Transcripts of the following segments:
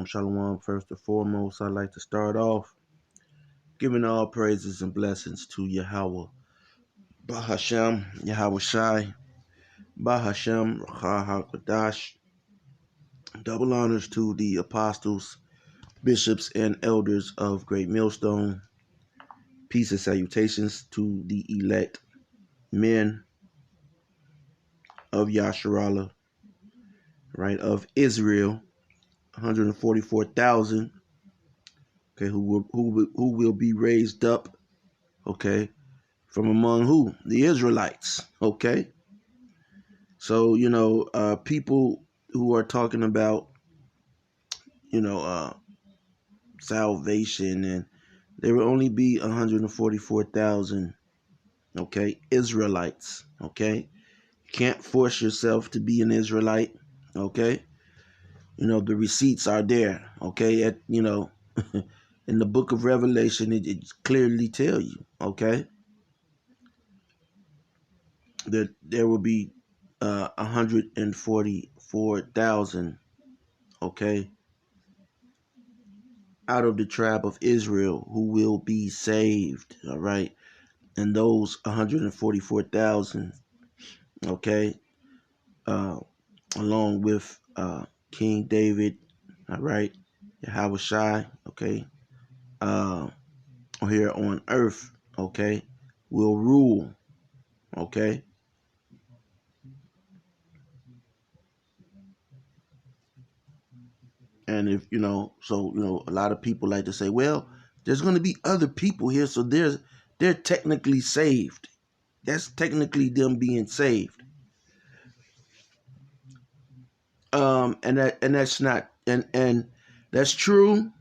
Shalom, shalom. First and foremost, I'd like to start off giving all praises and blessings to Yahweh, Bahashem, Yahweh Shai, Bahashem, Rahakadash. Double honors to the apostles, bishops, and elders of Great Millstone. Peace and salutations to the elect men of Yasharallah, right, of Israel, 144,000, okay, who will be raised up, okay, from among who? The Israelites, okay? So, people who are talking about, salvation, and there will only be 144,000, okay, Israelites, okay? You can't force yourself to be an Israelite, okay? The receipts are there, okay? In the book of Revelation, it clearly tells you, okay, that there will be 144,000, okay, out of the tribe of Israel who will be saved, all right? And those 144,000, okay, along with King David, all right, Yahweh Shai, okay, here on earth, okay, will rule, okay? And if, a lot of people like to say, well, there's going to be other people here, so they're technically saved. That's technically them being saved. And that's not, and that's true,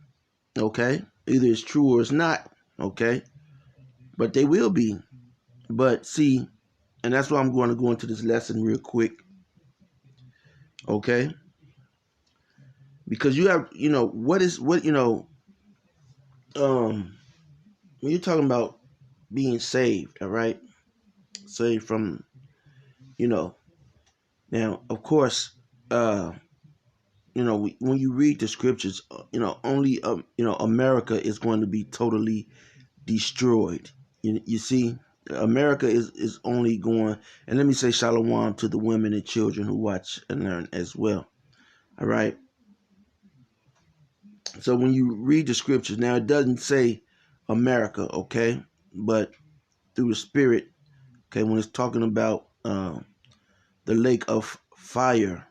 okay? Either it's true or it's not, okay? But they will be. But see, and that's why I'm going to go into this lesson real quick, okay? Because you have, when you're talking about being saved, all right? Saved from, now, of course, when you read the scriptures, only, America is going to be totally destroyed. You see, America is only going, and let me say shalom to the women and children who watch and learn as well. All right. So when you read the scriptures, now it doesn't say America, okay, but through the Spirit, okay, when it's talking about the lake of fire,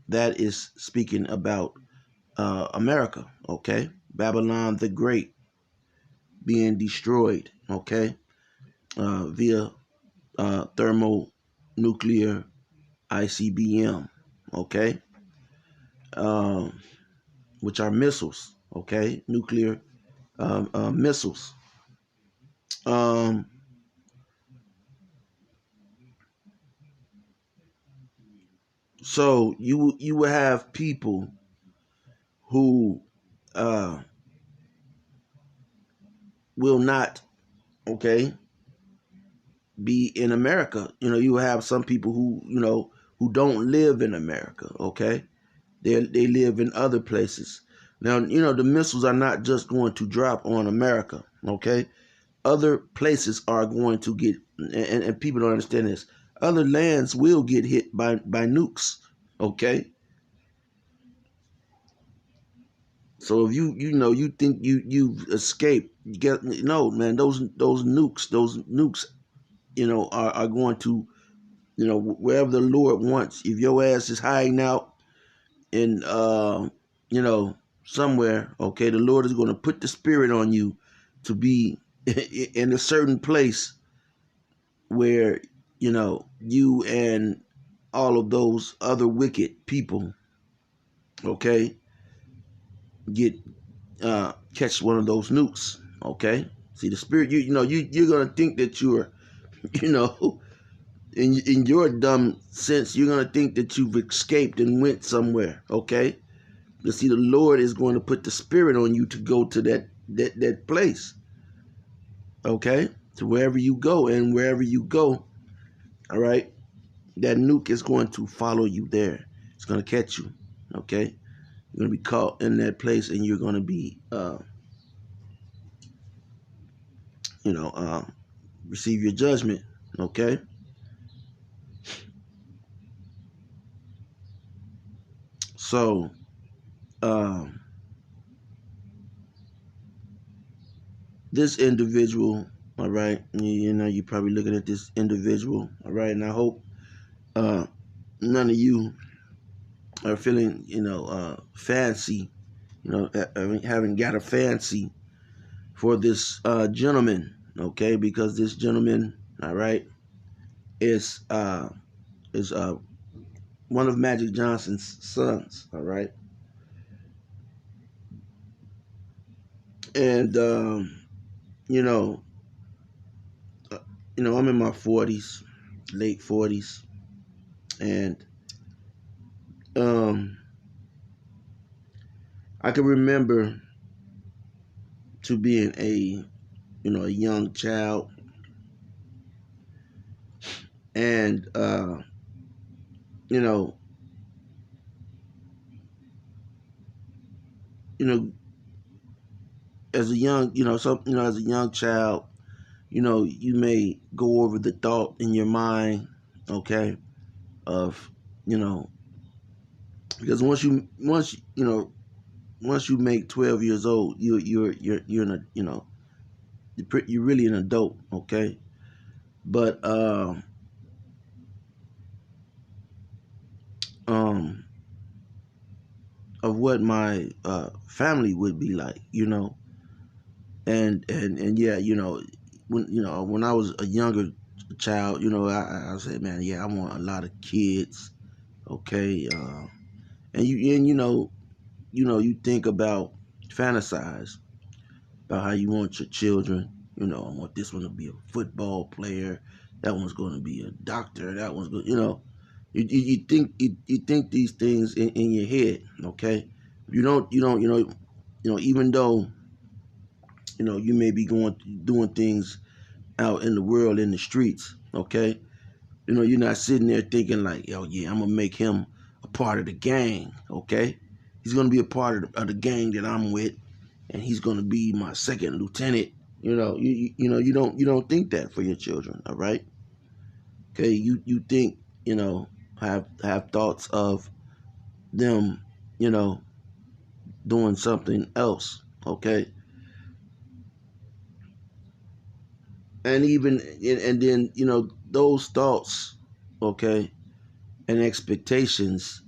that is speaking about America, okay, Babylon the Great being destroyed, okay, via thermonuclear ICBM, okay, which are missiles, okay, nuclear missiles. So you will have people who will not, okay, be in America. You have some people who don't live in America, okay? They live in other places. Now, the missiles are not just going to drop on America, okay? Other places are going to get, and people don't understand this, other lands will get hit by nukes, okay? So if you think you've escaped, no, man, those nukes, are going to, wherever the Lord wants. If your ass is hiding out in somewhere, okay, the Lord is going to put the spirit on you to be in a certain place where you and all of those other wicked people, okay, get catch one of those nukes, okay. See, the spirit, you're gonna think that you're, in your dumb sense, you're gonna think that you've escaped and went somewhere, okay. But see, the Lord is going to put the spirit on you to go to that place, okay, to wherever you go, and wherever you go, all right, that nuke is going to follow you there. It's going to catch you, okay. You're going to be caught in that place, and you're going to be, you know, receive your judgment. Okay. So, um, this individual, all right, you know, you're probably looking at this individual, all right, and I hope uh, none of you are feeling, you know, fancy, you know, having got a fancy for this gentleman, okay, because this gentleman, all right, is is one of Magic Johnson's sons, all right, and you know, I'm in my 40s, late 40s, and um, I can remember to being a young child, and you know, you know, as a young, as a young child, you may go over the thought in your mind, okay, of, you know, because once you make 12 years old, you're in a, you're really an adult, okay, but um of what my family would be like, and yeah, when I was a younger child, I said, man, yeah, I want a lot of kids, okay, and you think about, fantasize about how you want your children. I want this one to be a football player, that one's going to be a doctor, that one's going, you think these things in your head, okay. Even though you may be doing things out in the world, in the streets, okay, you're not sitting there thinking like, oh yeah, I'm gonna make him a part of the gang, okay. He's gonna be a part of the gang that I'm with, and he's gonna be my second lieutenant. You don't think that for your children, all right. Okay, you think, have thoughts of them, you know doing something else, okay. And then those thoughts, okay, and expectations,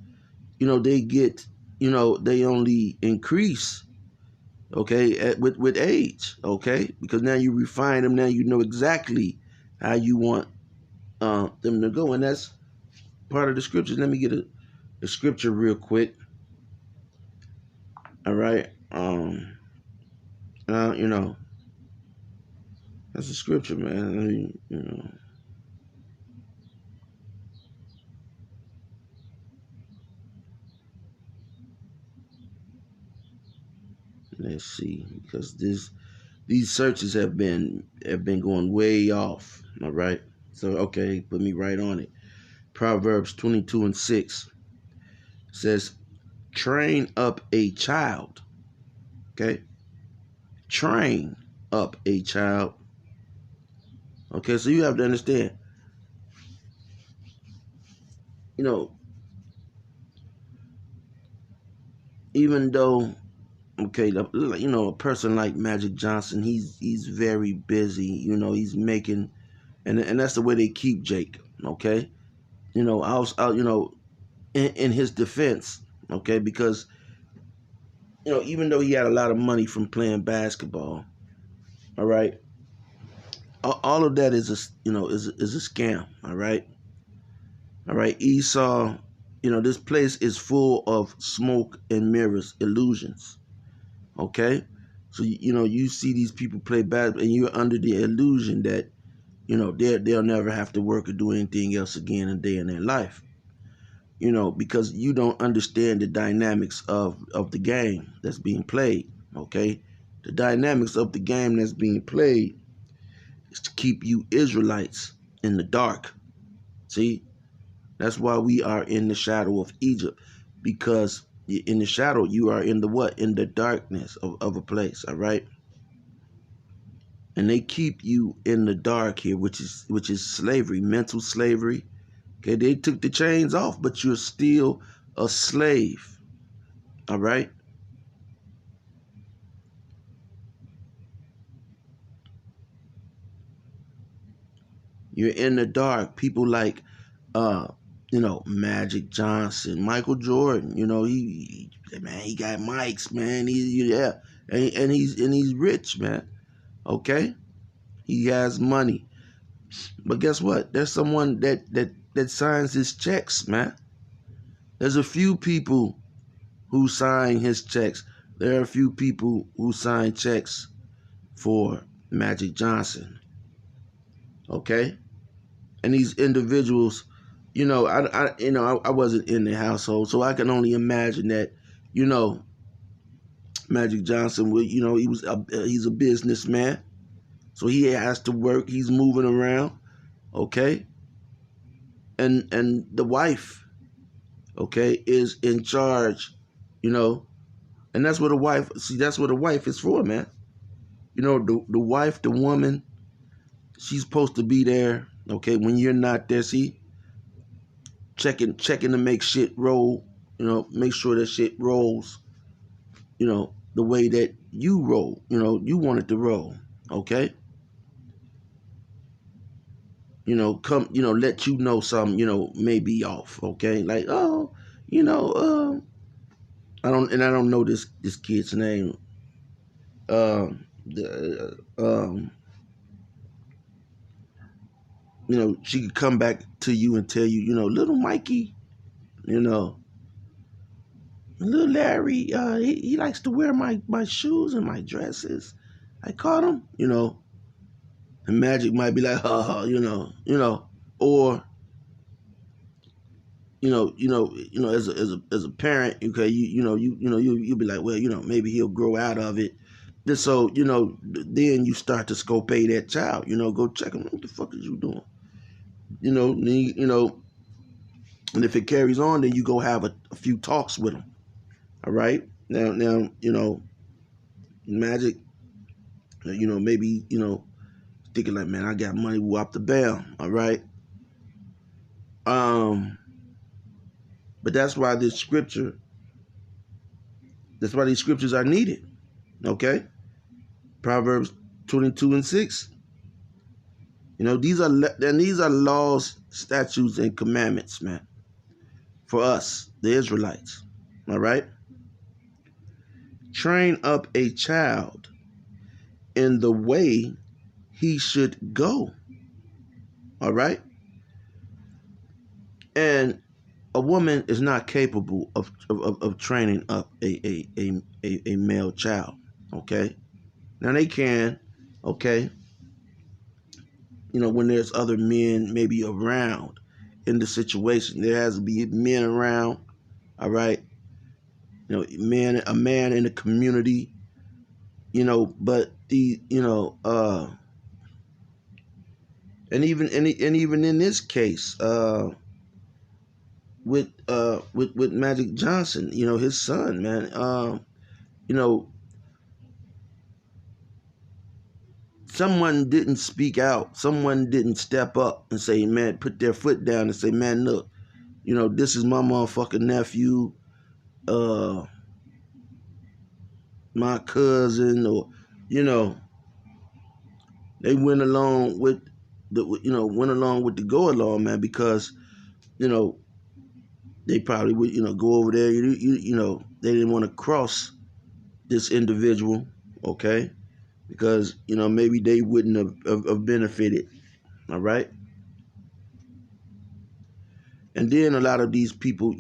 they get, they only increase, okay, with age, okay, because now you refine them. Now you know exactly how you want them to go, and that's part of the scriptures. Let me get a scripture real quick. All right. Uh, you know, that's a scripture, man. I mean, let's see, because these searches have been going way off. All right. So okay, put me right on it. Proverbs 22:6 says, "Train up a child." Okay, train up a child. Okay, so you have to understand. You know, even though, okay, a person like Magic Johnson, he's very busy. He's making, and that's the way they keep Jake. Okay, I was, in his defense, okay, because even though he had a lot of money from playing basketball, all right, all of that is a scam, all right. Esau, this place is full of smoke and mirrors, illusions, okay. So you see these people play basketball, and you're under the illusion that they'll never have to work or do anything else again a day in their life, because you don't understand the dynamics of the game that's being played, okay. The dynamics of the game that's being played is to keep you Israelites in the dark. See, that's why we are in the shadow of Egypt, because In the shadow, you are in the what? In the darkness of a place, all right? And they keep you in the dark here, which is slavery, mental slavery. Okay, they took the chains off, but you're still a slave, all right? You're in the dark. People like Magic Johnson, Michael Jordan, man, he got mics, man. Yeah. And he's rich, man. Okay? He has money. But guess what? There's someone that signs his checks, man. There's a few people who sign his checks. There are a few people who sign checks for Magic Johnson. Okay? And these individuals, I wasn't in the household, so I can only imagine that, Magic Johnson would, he's a businessman, so he has to work. He's moving around, okay, and the wife, okay, is in charge, and that's what a wife. See, that's what a wife is for, man. The wife, the woman, she's supposed to be there, okay, when you're not there. See, checking to make shit roll, make sure that shit rolls, the way that you roll, you want it to roll, okay? Come, let you know something, may be off, okay? Like, oh, I don't know this kid's name. The she could come back to you and tell you, little Mikey, little Larry, he likes to wear my shoes and my dresses. I caught him, and Magic might be like, or as a parent, okay, you'll be like, well, maybe he'll grow out of it. So, then you start to scope that child, go check him. What the fuck is you doing? And if it carries on, then you go have a few talks with him. All right. Now, Magic, maybe, thinking like, man, I got money, whop the bam. All right. But that's why these scriptures are needed. Okay? Proverbs 22:6. These are laws, statutes, and commandments, man, for us, the Israelites. All right? Train up a child in the way he should go. All right? And a woman is not capable of training up a male child. Okay? Now they can, okay, when there's other men maybe around in the situation. There has to be men around, all right? A man in the community, but and even in this case, with Magic Johnson, his son, man, someone didn't speak out. Someone didn't step up and say, man, put their foot down and say, man, look, this is my motherfucking nephew, my cousin, or, they went along with the go along, man, because, they probably would, go over there, they didn't want to cross this individual, okay? Because, maybe they wouldn't have benefited, all right? And then a lot of these people,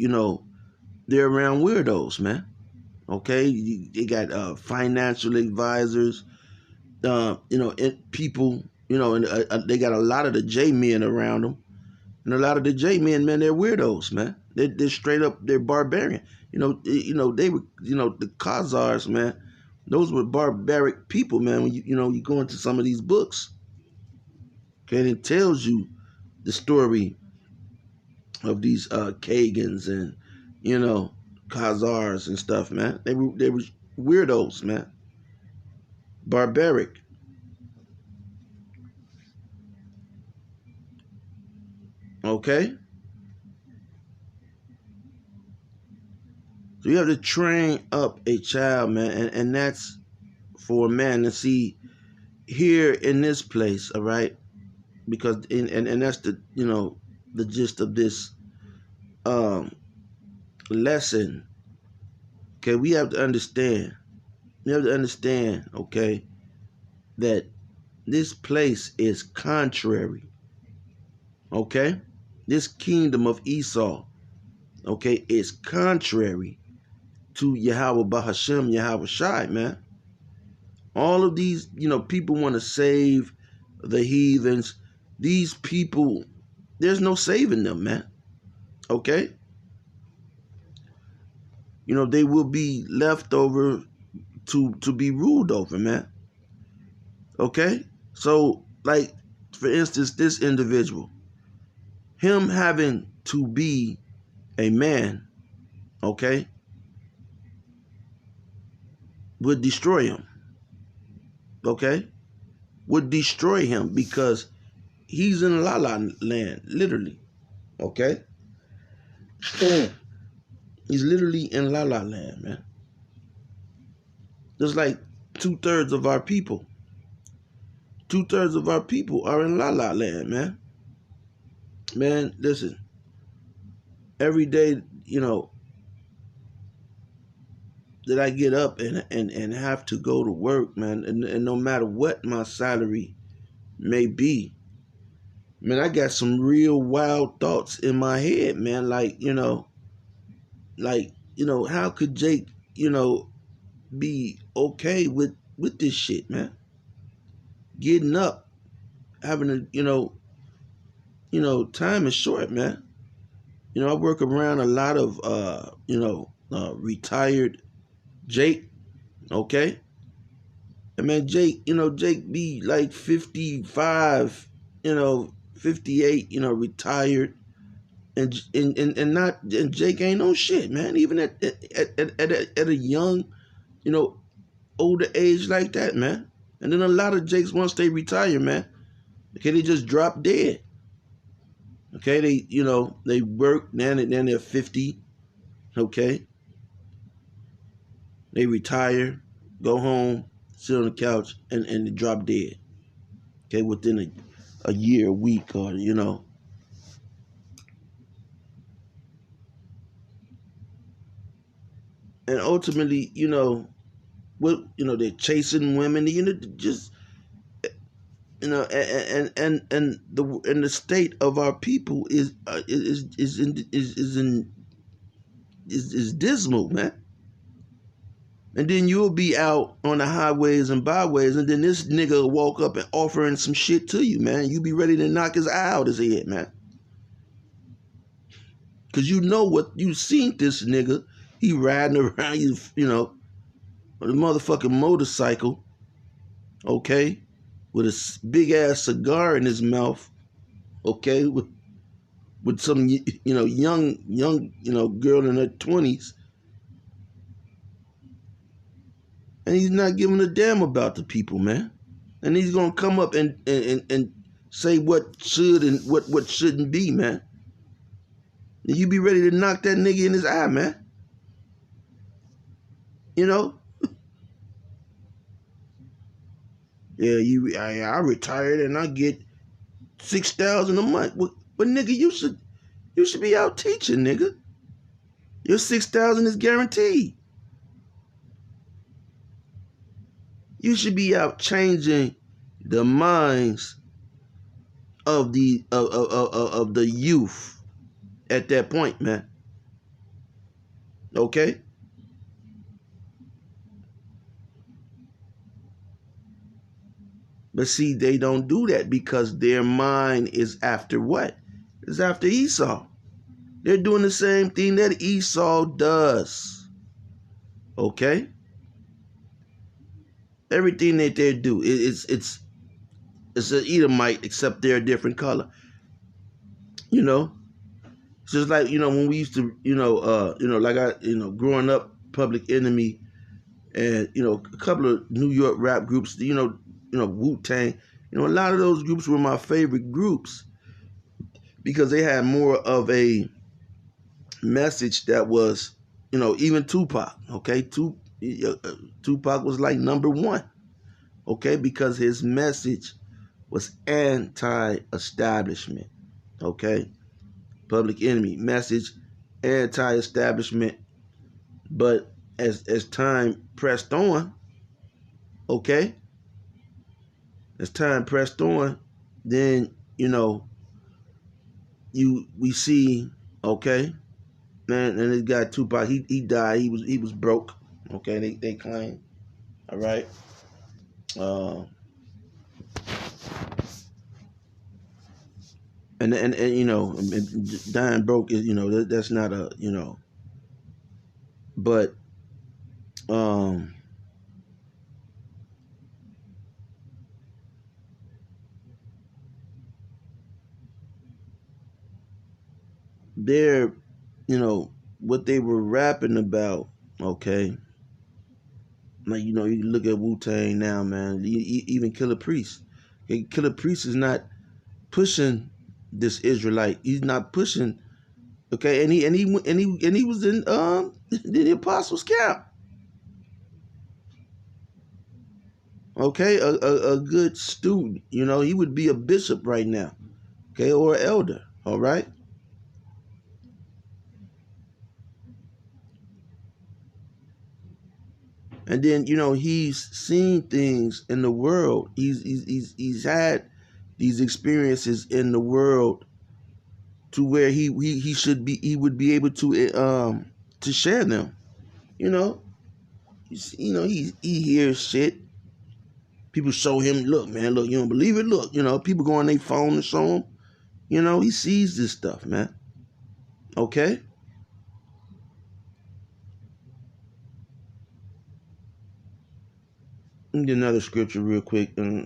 they're around weirdos, man, okay? They got financial advisors, people, and they got a lot of the J-men around them. And a lot of the J-men, man, they're weirdos, man. They're straight up, they're barbarian. They were, the Khazars, man, those were barbaric people, man. When you go into some of these books, okay, and it tells you the story of these Kagans and, Khazars and stuff, man. They were weirdos, man. Barbaric. Okay? So you have to train up a child, man, and that's for a man to see here in this place, all right? Because and that's the the gist of this um lesson. Okay, we have to understand. We have to understand, okay, that this place is contrary. Okay? This kingdom of Esau, okay, is contrary to Yahweh Bahashem, Yahweh Shai, man. All of these, people want to save the heathens. These people, there's no saving them, man. Okay? They will be left over to be ruled over, man. Okay? So, like, for instance, this individual, him having to be a man, okay, would destroy him. Okay? Would destroy him because he's in La La Land, literally. Okay? He's literally in La La Land, man. There's like 2/3 of our people. 2/3 of our people are in La La Land, man. Man, listen. Every day, that I get up and have to go to work, man, and no matter what my salary may be, man, I got some real wild thoughts in my head, man. Like, how could Jake, be okay with this shit, man? Getting up, having a, time is short, man. I work around a lot of, retired Jake, okay? And man, Jake be like 55, 58, retired. And Jake ain't no shit, man. Even at a young, older age like that, man. And then a lot of Jakes, once they retire, man, okay, they just drop dead. Okay, they work, then they're 50, okay? They retire, go home, sit on the couch, and they drop dead. Okay, within a year, a week, or, And ultimately, they're chasing women, just and the state of our people is dismal, man. And then you'll be out on the highways and byways, and then this nigga will walk up and offering some shit to you, man. You be ready to knock his eye out his head, man. Cause what you seen this nigga. He riding around, on a motherfucking motorcycle, okay, with a big ass cigar in his mouth, okay, with some young girl in her 20s, and he's not giving a damn about the people, man. And he's gonna come up and say what should and what shouldn't be, man. And you be ready to knock that nigga in his eye, man. Yeah, I retired and I get 6,000 a month. But nigga, you should be out teaching, nigga. Your 6,000 is guaranteed. You should be out changing the minds of the youth at that point, man. Okay? But see, they don't do that because their mind is after what? It's after Esau. They're doing the same thing that Esau does. Okay? Everything that they do, it's an Edomite, except they're a different color. It's just like, when we used to, like growing up, Public Enemy, and a couple of New York rap groups, Wu-Tang. A lot of those groups were my favorite groups because they had more of a message that was, even Tupac. Okay, Tupac was like number one. Okay, because his message was anti-establishment. Okay, Public Enemy message, anti-establishment. But as time pressed on, okay, as time pressed on, then we see, okay, man, and this guy Tupac, he died. He was broke. Okay, they claim. All right. Uh, and dying broke is that's not a but um they're what they were rapping about. Okay, like you look at Wu-Tang now, man. Even Killer Priest. Okay, Killer Priest is not pushing this Israelite. He's not pushing. Okay, and he was in the Apostles' camp. Okay, a good student. He would be a bishop right now. Okay, or an elder. All right. And then he's seen things in the world. He's had these experiences in the world to where he would be able to share them. You know, he hears shit. People show him, look, man, look, you don't believe it, look, people go on their phone and show him. He sees this stuff, man. Okay. Let me get another scripture real quick. Uh,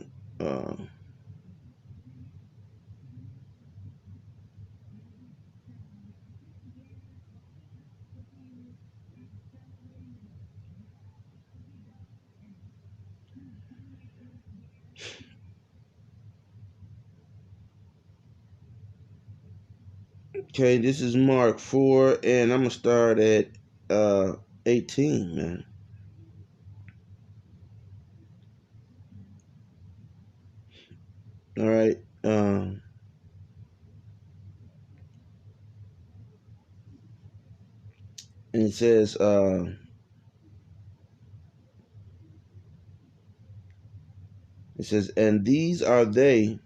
okay, this is Mark 4, and I'm gonna start at 18, man. All right. And it says, and these are they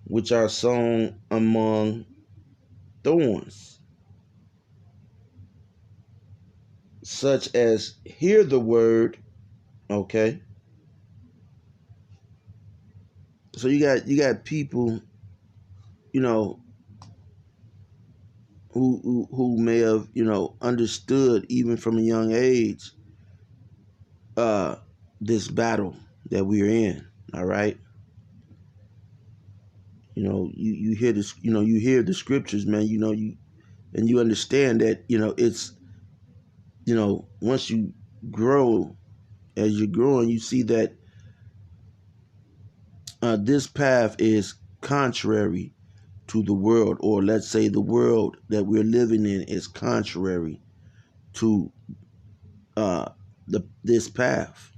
which are sown among thorns, such as hear the word. Okay. So you got people, you know, who may have, understood even from a young age, uh, this battle that we're in. All right. You hear this, you hear the scriptures, man. And you understand that, it's, once you grow, as you're growing, you see that this path is contrary to the world, or let's say the world that we're living in is contrary to this path.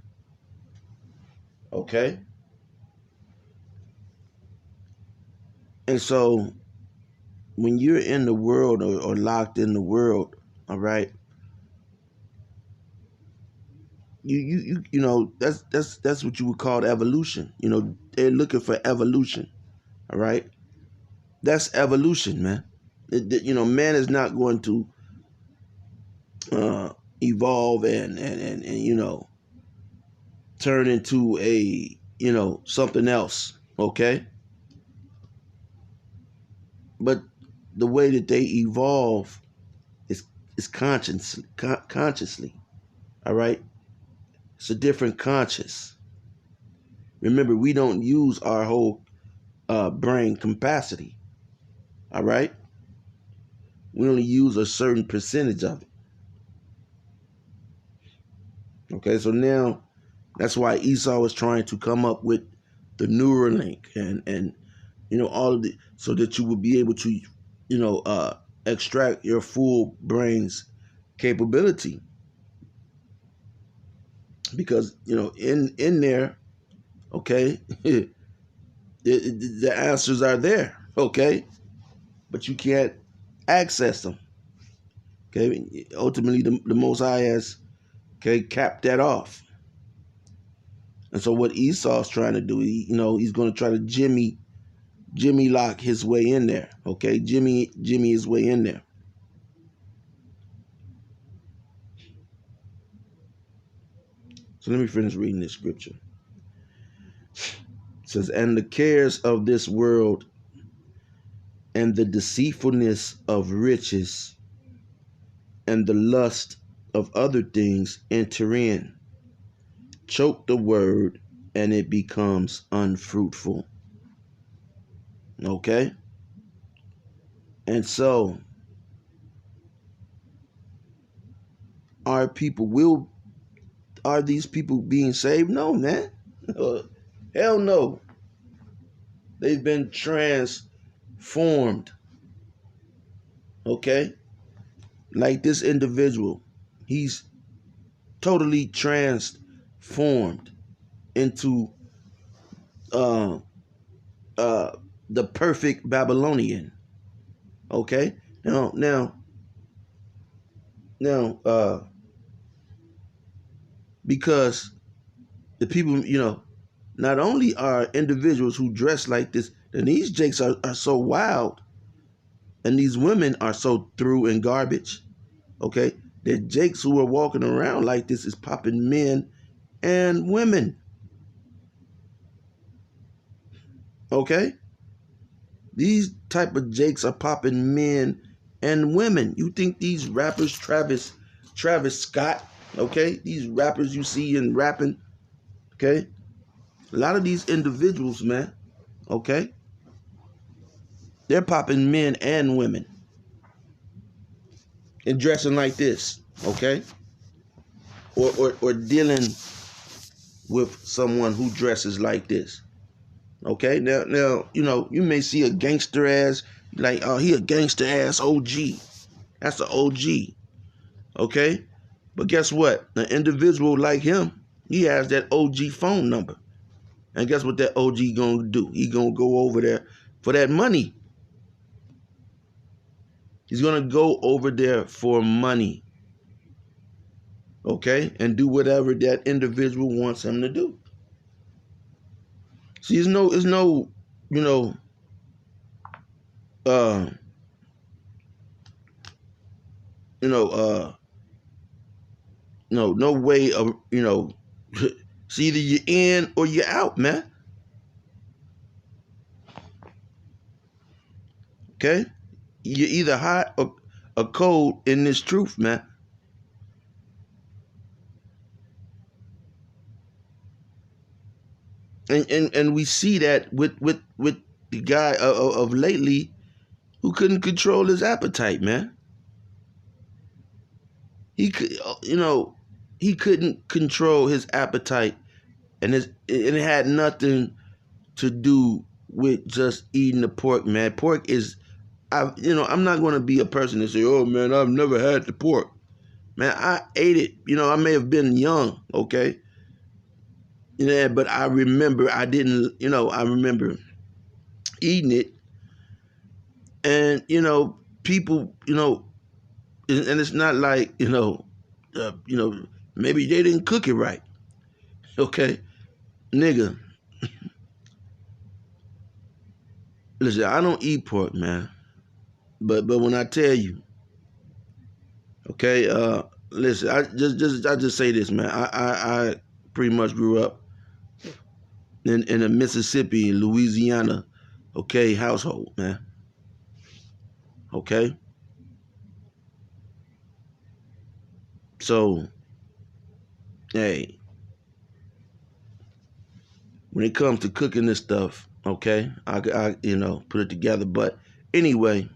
Okay. And so when you're in the world, or locked in the world, all right, that's what you would call evolution. They're looking for evolution. All right, that's evolution, man. Man is not going to evolve and turn into a something else. Okay, but the way that they evolve is consciously. All right, it's a different conscious. Remember, we don't use our whole brain capacity. All right. We only use a certain percentage of it. Okay, so now that's why Esau was trying to come up with the Neuralink and all of the, so that you would be able to extract your full brain's capability, because in there, okay, the answers are there, okay, but you can't access them. Okay, ultimately the Most High has capped that off. And so what Esau's trying to do, he's going to try to Jimmy lock his way in there. Okay, Jimmy his way in there. So let me finish reading this scripture. It says, and the cares of this world and the deceitfulness of riches and the lust of other things enter in, choke the word, and it becomes unfruitful. Okay? And so, are these people being saved? No, man. Hell no. They've been transformed. Okay? Like this individual, he's totally transformed into the perfect Babylonian. Okay? Now, because the people, not only are individuals who dress like this, and these jakes are so wild, and these women are so through and garbage, okay? The jakes who are walking around like this is popping men and women, okay? These type of jakes are popping men and women. You think these rappers, Travis Scott, okay? These rappers you see in rapping, okay? A lot of these individuals, man, okay? They're popping men and women and dressing like this, okay? Or dealing with someone who dresses like this. Okay? Now, you may see a gangster ass, like, oh, he a gangster ass OG. That's an OG. Okay? But guess what? An individual like him, he has that OG phone number. And guess what that OG gonna do? He gonna go over there for that money. He's gonna go over there for money. Okay? And do whatever that individual wants him to do. See, no way of, it's either you're in or you're out, man. Okay? You're either hot or cold in this truth, man. And we see that with the guy of lately who couldn't control his appetite, man. He couldn't control his appetite, and it had nothing to do with just eating the pork, man. Pork is, I'm not going to be a person that say, oh man, I've never had the pork. Man, I ate it. I may have been young, okay? Yeah, but I remember I remember eating it, and people, and it's not like maybe they didn't cook it right, okay, nigga. Listen, I don't eat pork, man, but when I tell you, okay, listen, I just say this, man. I pretty much grew up in a Mississippi, Louisiana, okay, household, man. Okay? So, hey, when it comes to cooking this stuff, okay, I put it together. But anyway,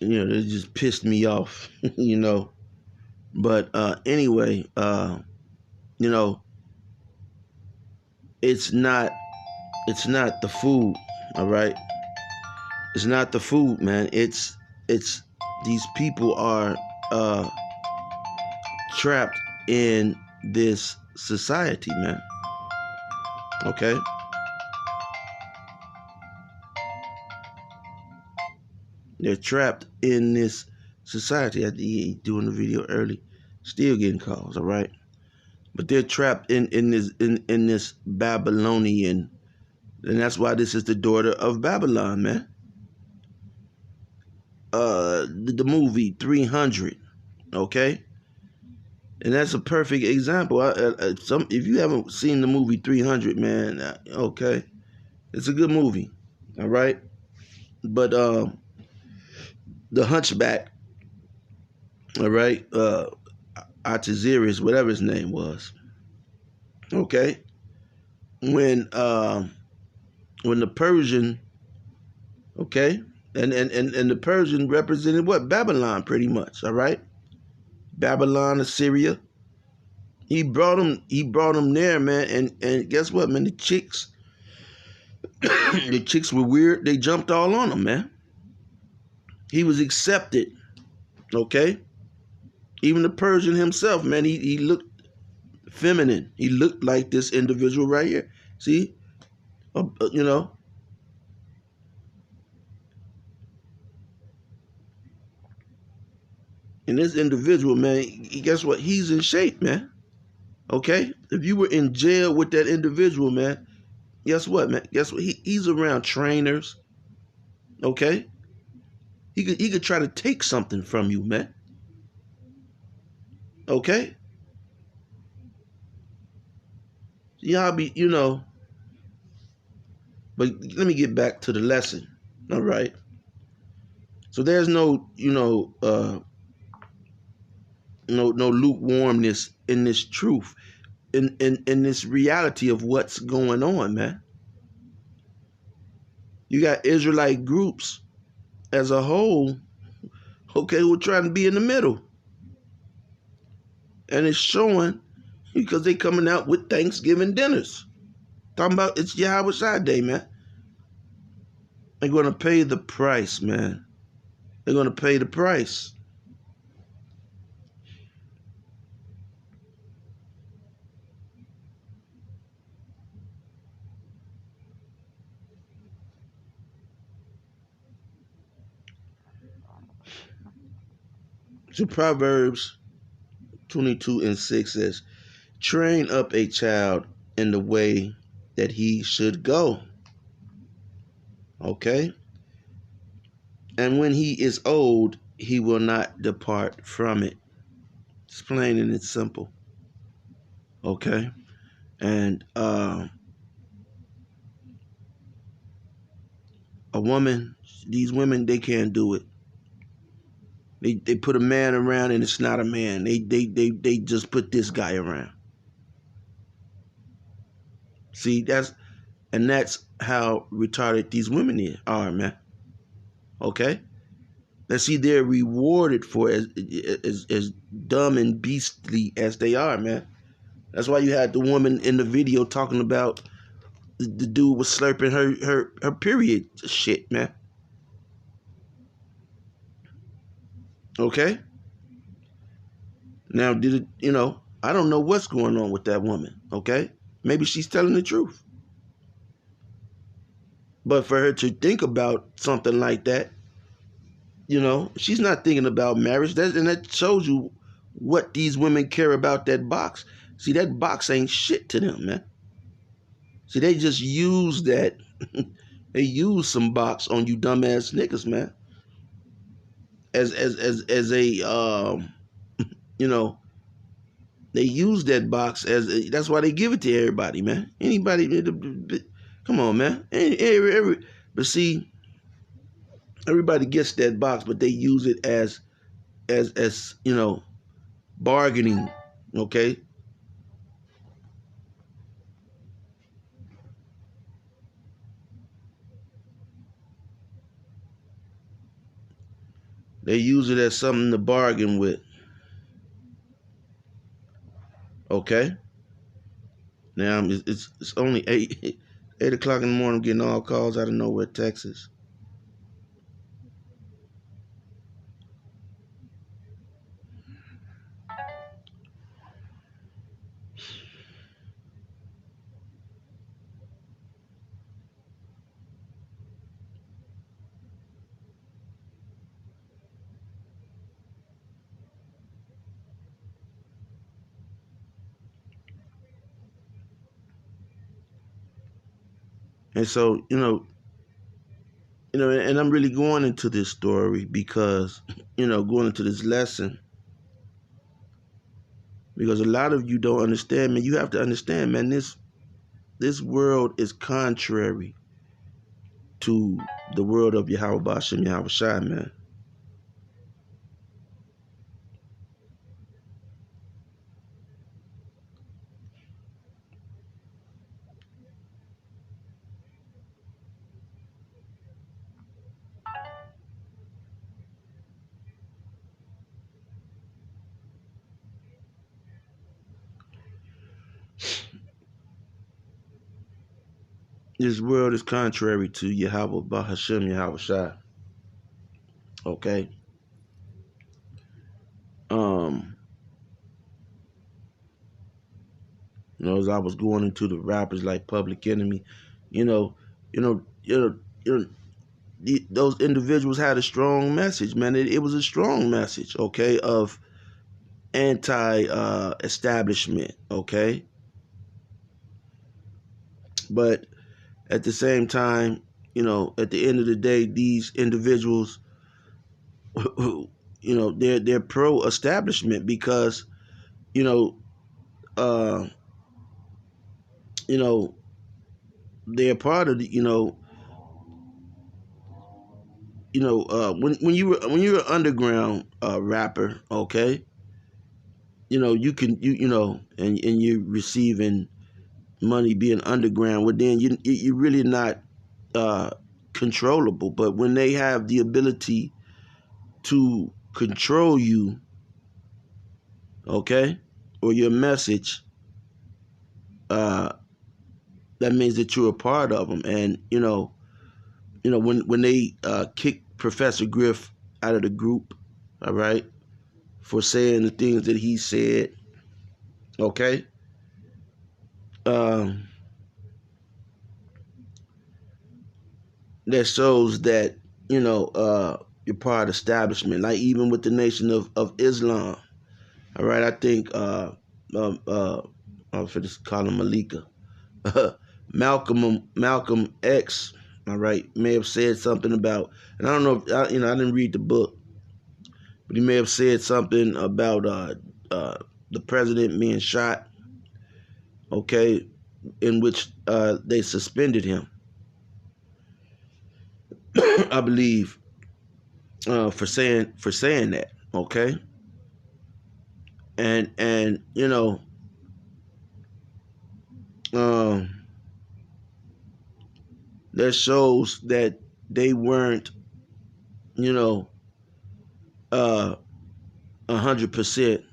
It just pissed me off, you know. But anyway, you know, it's not it's not the food, all right? It's not the food, man. It's these people are uh trapped in this society, man. Okay? They're trapped in this society. I doing the video early, still getting calls, all right? But they're trapped in this Babylonian, and that's why this is the daughter of Babylon, man. The movie 300, okay? And that's a perfect example. If you haven't seen the movie 300, man, okay, it's a good movie, all right. But the Hunchback, all right, Artaxerxes, whatever his name was, okay, when the Persian, okay, and the Persian represented what? Babylon, pretty much, all right. Babylon, Assyria. He brought him there, man, and guess what, man? The chicks were weird. They jumped all on him, man. He was accepted, okay? Even the Persian himself, man, he looked feminine. He looked like this individual right here. See? You know? And this individual, man, guess what? He's in shape, man. Okay? If you were in jail with that individual, man, guess what, man? Guess what? He's around trainers, okay? He could try to take something from you, man. Okay? Y'all be, but let me get back to the lesson. All right. So there's no, no lukewarmness in this truth, in this reality of what's going on, man. You got Israelite groups as a whole, okay, who are trying to be in the middle. And it's showing because they coming out with Thanksgiving dinners. Talking about it's Yahweh Shai Day, man. They're going to pay the price, man. They're going to pay the price. So Proverbs 22:6 says, train up a child in the way that he should go. Okay? And when he is old, he will not depart from it. It's plain and it's simple. Okay? And a woman, these women, they can't do it. They put a man around and it's not a man. They just put this guy around. See, that's how retarded these women are, man. Okay? Now see, they're rewarded for as dumb and beastly as they are, man. That's why you had the woman in the video talking about the dude was slurping her period shit, man. Okay? Now, I don't know what's going on with that woman, okay? Maybe she's telling the truth. But for her to think about something like that, she's not thinking about marriage. And that shows you what these women care about that box. See, that box ain't shit to them, man. See, they just use that. They use some box on you dumbass niggas, man. As a they use that box that's why they give it to everybody, man. Anybody, come on, man. But see, everybody gets that box, but they use it as bargaining. Okay. They use it as something to bargain with. Okay? Now it's only 8 o'clock in the morning. I'm getting all calls out of nowhere, Texas. And so, and I'm really going into this story because, going into this lesson, because a lot of you don't understand, man. You have to understand, man, this world is contrary to the world of Yahweh Bashem, Yahweh Shai, man. This world is contrary to Yahweh Bahashem, Yahweh Shai. Okay? Um, as I was going into the rappers like Public Enemy, you know, you know, you know, you know, those individuals had a strong message, man. It was a strong message, okay, of anti-establishment, okay? But at the same time, at the end of the day, these individuals, they're pro-establishment because, you know, uh, you know, they're part of the, when you're an underground rapper, okay, you can and you're receiving money being underground, well then you're really not controllable. But when they have the ability to control you, okay, or your message, that means that you're a part of them. And when they kicked Professor Griff out of the group, all right, for saying the things that he said, okay, that shows that you're part of the establishment. Like even with the Nation of Islam, all right. I think I'm for just call him Malika. Malcolm X, all right, may have said something about, and I don't know if I didn't read the book, but he may have said something about the president being shot, okay, in which they suspended him, I believe, for saying that, okay, and that shows that they weren't, 100%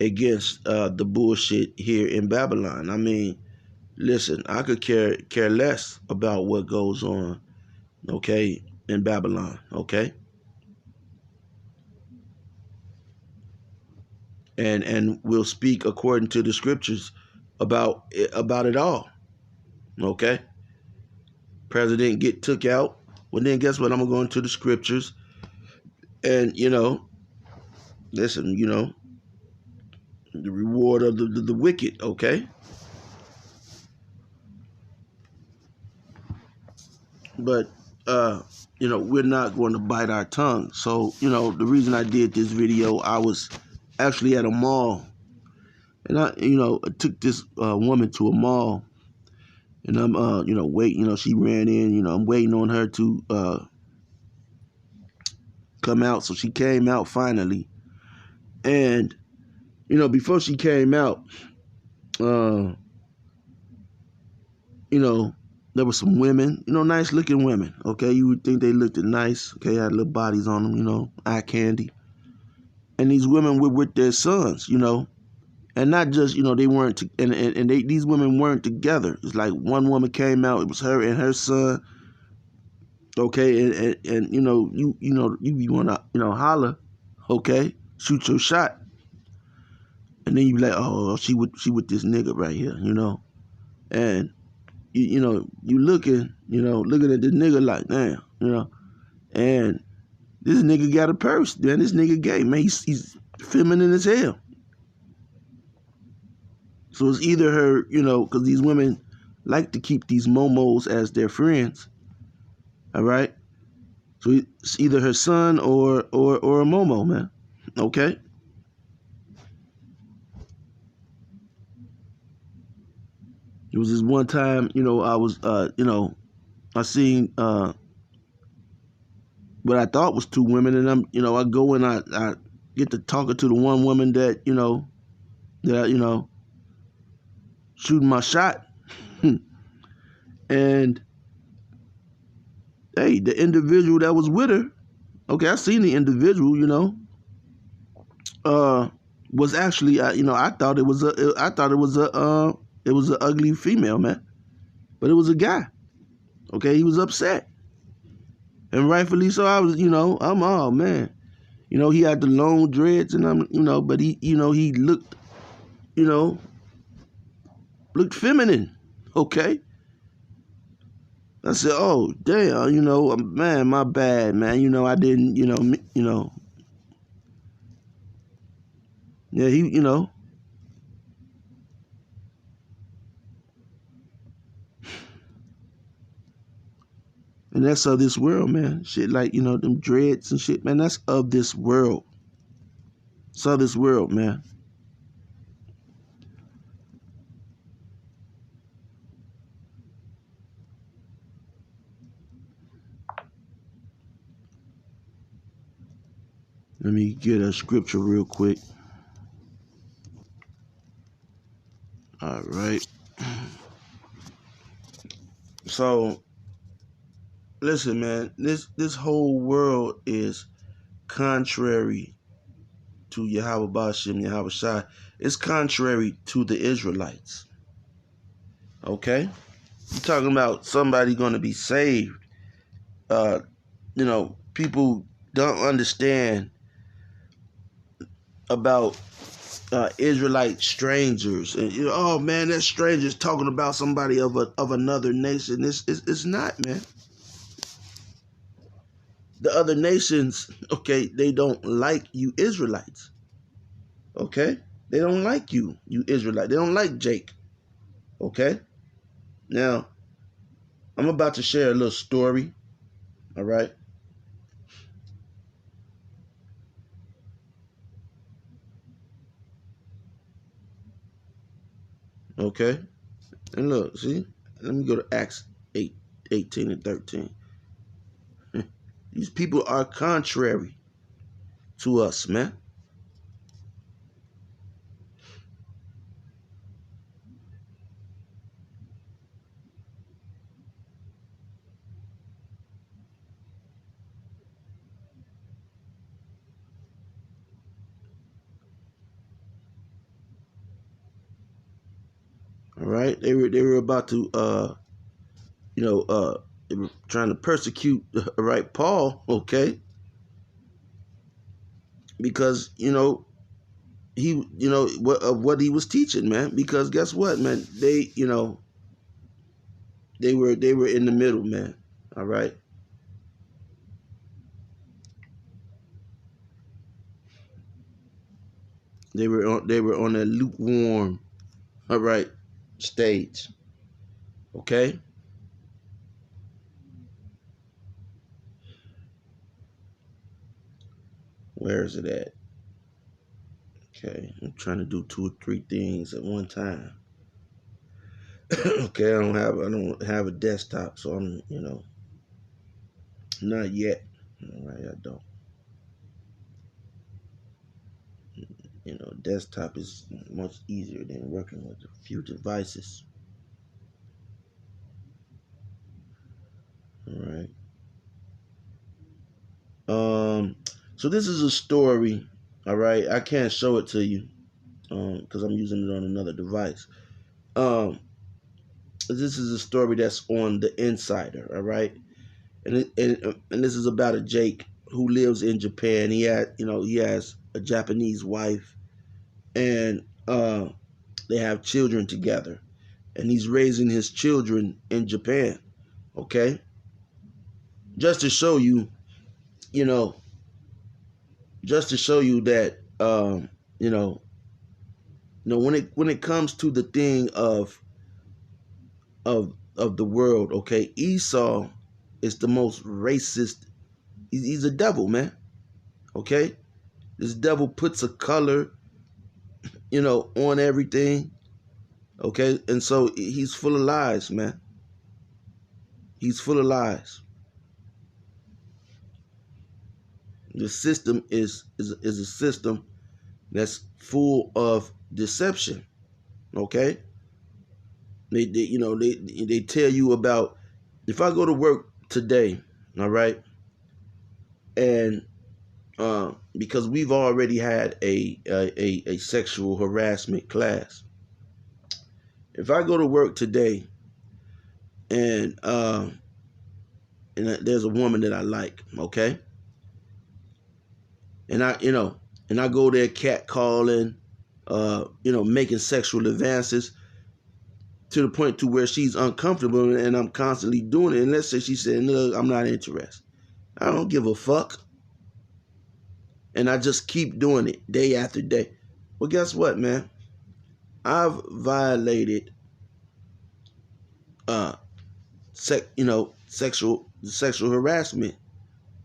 against the bullshit here in Babylon. I mean, listen, I could care less about what goes on, okay, in Babylon, okay, and we'll speak according to the scriptures about it all, okay. President get took out. Well, then guess what? I'm gonna go into the scriptures, and listen, the reward of the wicked, okay. But we're not going to bite our tongue. So the reason I did this video, I was actually at a mall, and I took this woman to a mall, and I'm wait, she ran in, I'm waiting on her to come out. So she came out finally, and before she came out, you know there were some women, nice looking women. Okay, you would think they looked nice. Okay, had little bodies on them, eye candy. And these women were with their sons, and not just they weren't these women weren't together. It's like one woman came out, it was her and her son. Okay, and you want to holler, okay, shoot your shot, and then you be like, oh, she with this nigga right here, and you looking at this nigga like, damn, and this nigga got a purse, man. This nigga gay, man. He's feminine as hell. So it's either her, because these women like to keep these momos as their friends. All right. So it's either her son or a momo, man. Okay. It was this one time, I was, I seen what I thought was two women, and I go and I get to talking to the one woman that, shooting my shot. And hey, the individual that was with her, okay, I seen the individual, was actually, I thought it was it was an ugly female, man, but it was a guy. Okay, he was upset, and rightfully so. I was, I'm, oh man, he had the long dreads, and I'm, but he looked, you know, looked feminine. Okay. I said, "Oh, damn, man, my bad, man. I didn't, yeah, he, and that's of this world, man. Shit like, them dreads and shit, man, that's of this world. It's of this world, man. Let me get a scripture real quick. All right. So, listen, man, this whole world is contrary to Yahweh Bashim, Yahweh Shai. It's contrary to the Israelites. Okay? You're talking about somebody going to be saved. People don't understand about Israelite strangers, and oh man, that stranger's talking about somebody of another nation. It's not, man. The other nations, okay, they don't like you Israelites. Okay, they don't like you Israelite. They don't like Jake. Okay, now I'm about to share a little story. All right. Okay, and look, see, let me go to Acts 8, 18 and 13. These people are contrary to us, man. All right, they were about to they were trying to persecute right Paul, okay, because he what he was teaching, man. Because guess what, man, they were in the middle, man. All right, they were on a lukewarm, all right, stage, okay. Where is it at? Okay, I'm trying to do two or three things at one time. Okay, I don't have a desktop, so I'm not yet. All right, I don't. Desktop is much easier than working with a few devices. So this is a story. All right, I can't show it to you because I'm using it on another device. Um, this is a story that's on the Insider. All right, and this is about a Jake who lives in Japan. He has a Japanese wife, and they have children together, and he's raising his children in Japan. Okay, just to show you, you know, just to show you that, you know, when it comes to the thing of the world, okay, Esau is the most racist. He's a devil, man. Okay, this devil puts a color, on everything. Okay, and so he's full of lies, man. He's full of lies. The system is a system that's full of deception. Okay, they tell you about, if I go to work today, all right, and because we've already had a sexual harassment class. If I go to work today and there's a woman that I like, okay, and I go there catcalling, making sexual advances to the point to where she's uncomfortable, and I'm constantly doing it. And let's say she said, "No, I'm not interested." I don't give a fuck, and I just keep doing it day after day. Well, guess what, man? I've violated uh sexual harassment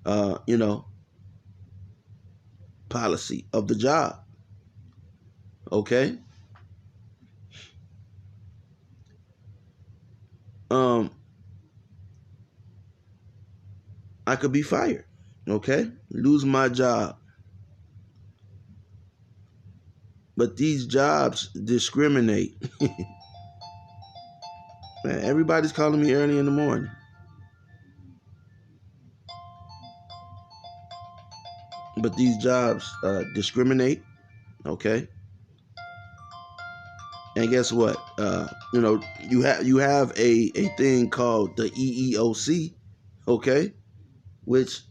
uh you know policy of the job. Okay. um I could be fired. Okay, lose my job. But these jobs discriminate. Man, everybody's calling me early in the morning. But these jobs discriminate. Okay. And guess what? You have a thing called the EEOC. Okay, which,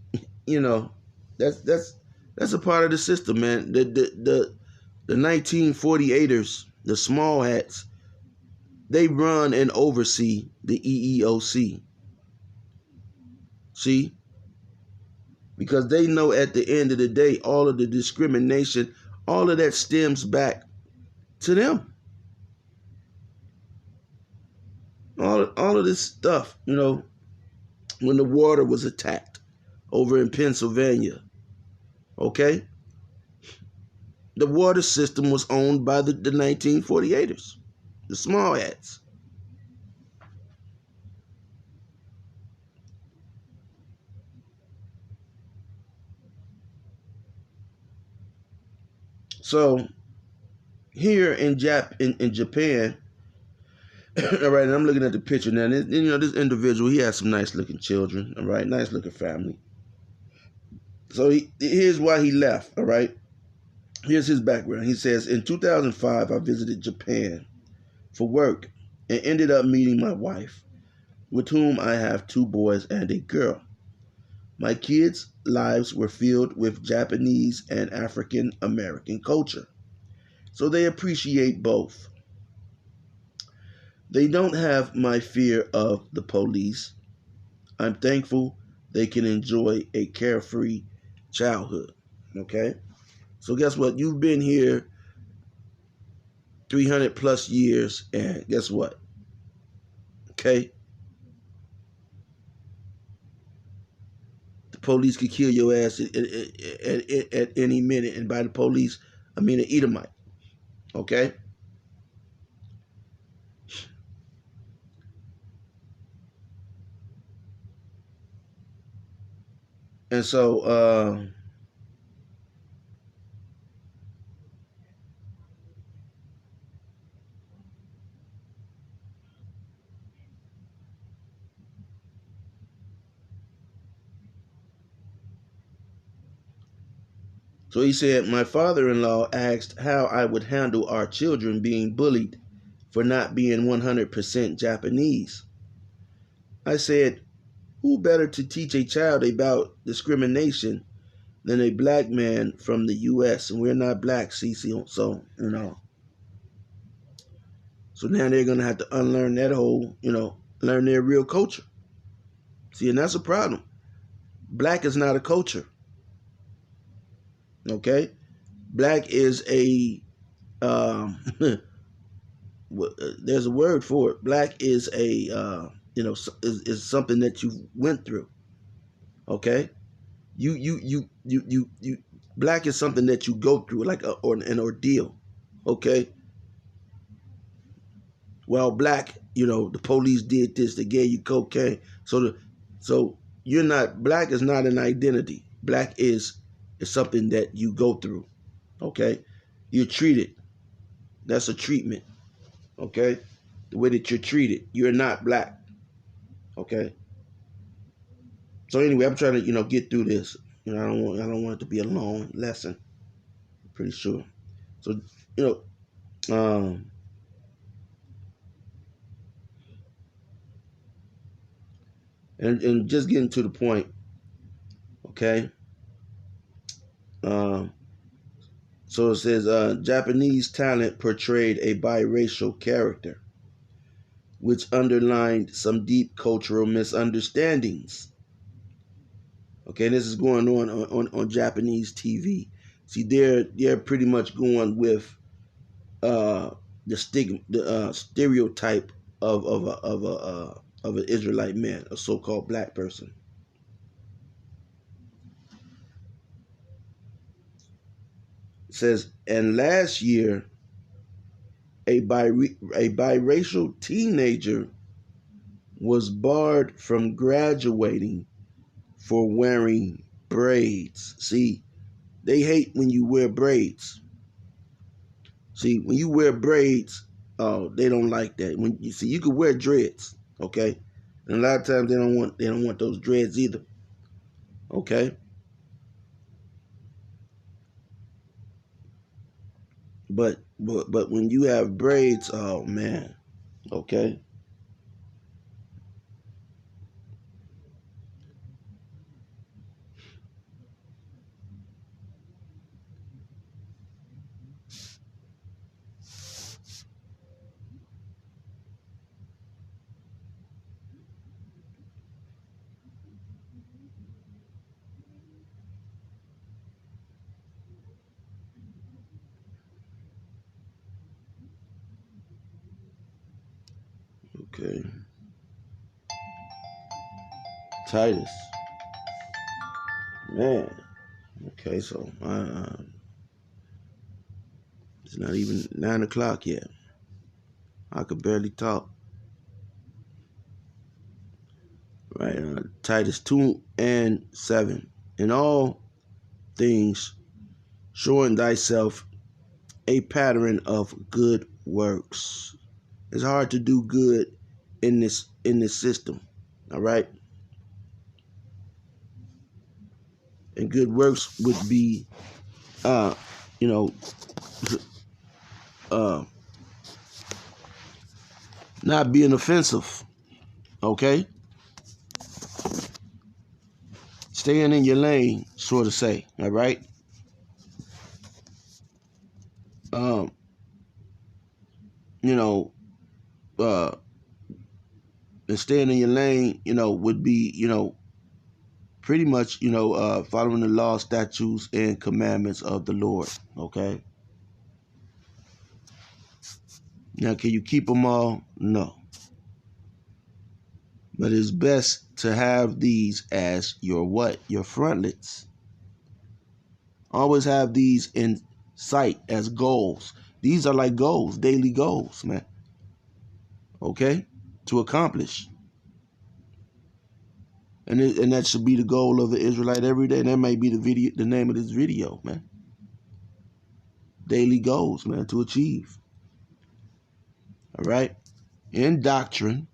you know that's a part of the system, man. The 1948ers, the small hats, they run and oversee the EEOC. See, because they know at the end of the day, all of the discrimination, all of that stems back to them. All of this stuff, when the water was attacked over in Pennsylvania, okay, the water system was owned by the 1948ers, the small hats. So here in Japan, all right, and I'm looking at the picture now. This individual, he has some nice looking children, all right, nice looking family. So here's why he left, all right. Here's his background. He says, in 2005, I visited Japan for work and ended up meeting my wife, with whom I have two boys and a girl. My kids' lives were filled with Japanese and African American culture, so they appreciate both. They don't have my fear of the police. I'm thankful they can enjoy a carefree childhood. Okay? So, guess what? You've been here 300 plus years, and guess what? Okay? The police could kill your ass at any minute. And by the police, I mean an Edomite. Okay? And so, So he said, my father-in-law asked how I would handle our children being bullied for not being 100% Japanese. I said, who better to teach a child about discrimination than a black man from the U.S.? And we're not black, CC. So, so now they're going to have to unlearn that whole, learn their real culture. See, and that's a problem. Black is not a culture. Okay? Black is a, there's a word for it. Black is a, is something that you went through. Okay? You, black is something that you go through, like an ordeal. Okay? Well, black, the police did this, they gave you cocaine. So you're not, black is not an identity. Black is something that you go through. Okay? You're treated. That's a treatment. Okay? The way that you're treated. You're not black. Okay? So anyway, I'm trying to, get through this. I don't want it to be a long lesson. I'm pretty sure. So, and just getting to the point, okay? So it says, Japanese talent portrayed a biracial character, which underlined some deep cultural misunderstandings. Okay, this is going on Japanese TV. See, they're pretty much going with the stereotype of an Israelite man, a so-called black person. It says, and last year, a biracial teenager was barred from graduating for wearing braids. See, they hate when you wear braids. See, when you wear braids, they don't like that. When you could wear dreads, okay? And a lot of times they don't want those dreads either. Okay? But when you have braids, oh man. Okay? Okay. Titus. Man. Okay, so it's not even 9 o'clock yet. I could barely talk. Right, Titus 2:7. In all things, showing thyself a pattern of good works. It's hard to do good in this system. All right, and good works would be, you know, not being offensive. Okay, staying in your lane, so to say. All right. You know, and staying in your lane, would be, pretty much, following the law, statutes, and commandments of the Lord. Okay. Now, can you keep them all? No. But it's best to have these as your what? Your frontlets. Always have these in sight as goals. These are like goals, daily goals, man. Okay? To accomplish. And that should be the goal of the Israelite every day. And that might be the name of this video, man. Daily goals, man, to achieve. All right? In doctrine,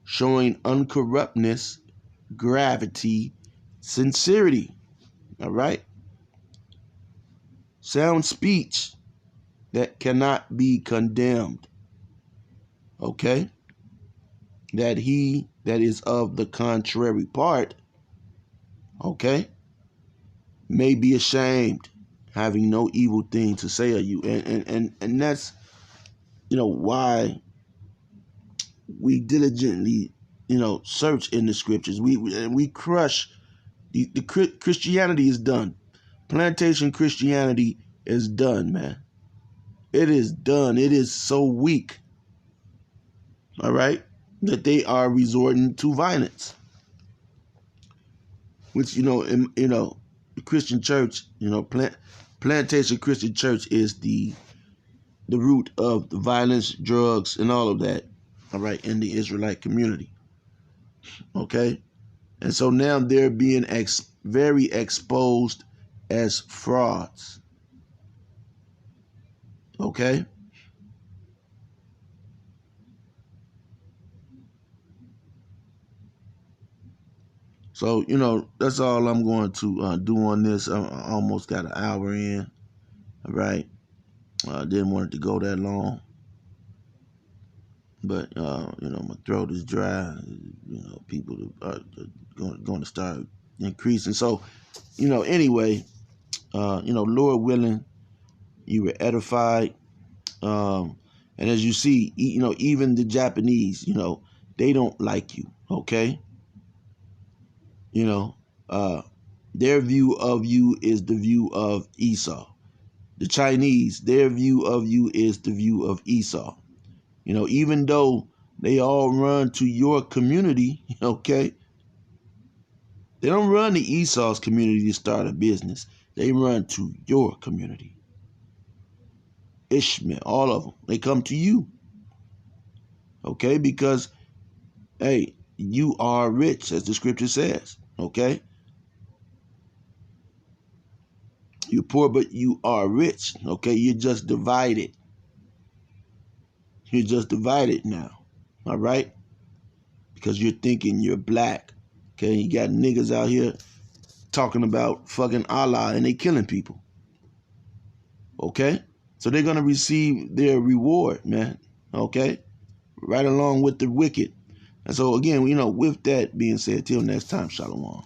showing uncorruptness, gravity, sincerity. All right? sound speech that cannot be condemned. Okay? That he that is of the contrary part, okay, may be ashamed, having no evil thing to say of you. And that's, why we diligently, search in the scriptures. We crush the Christianity is done. Plantation Christianity is done, man. It is done. It is so weak, all right, that they are resorting to violence. Which, the Christian church, Plantation Christian Church is the root of the violence, drugs, and all of that, all right, in the Israelite community. Okay? And so now they're being very exposed as frauds. Okay? So, that's all I'm going to do on this. I almost got an hour in. All right? Didn't want it to go that long. But, my throat is dry. People are going to start increasing. So, anyway, Lord willing, you were edified. And as you see, even the Japanese, they don't like you, okay? Their view of you is the view of Esau. The Chinese, their view of you is the view of Esau. Even though they all run to your community, okay? They don't run to Esau's community to start a business. They run to your community. Ishmael, all of them, they come to you. Okay? Because, hey, you are rich, as the scripture says. Okay? You're poor, but you are rich. Okay? You're just divided. You're just divided now. All right? Because you're thinking you're black. Okay? You got niggas out here talking about fucking Allah and they killing people. Okay? So they're going to receive their reward, man. Okay? Right along with the wicked. And so again, with that being said, till next time, Shalom.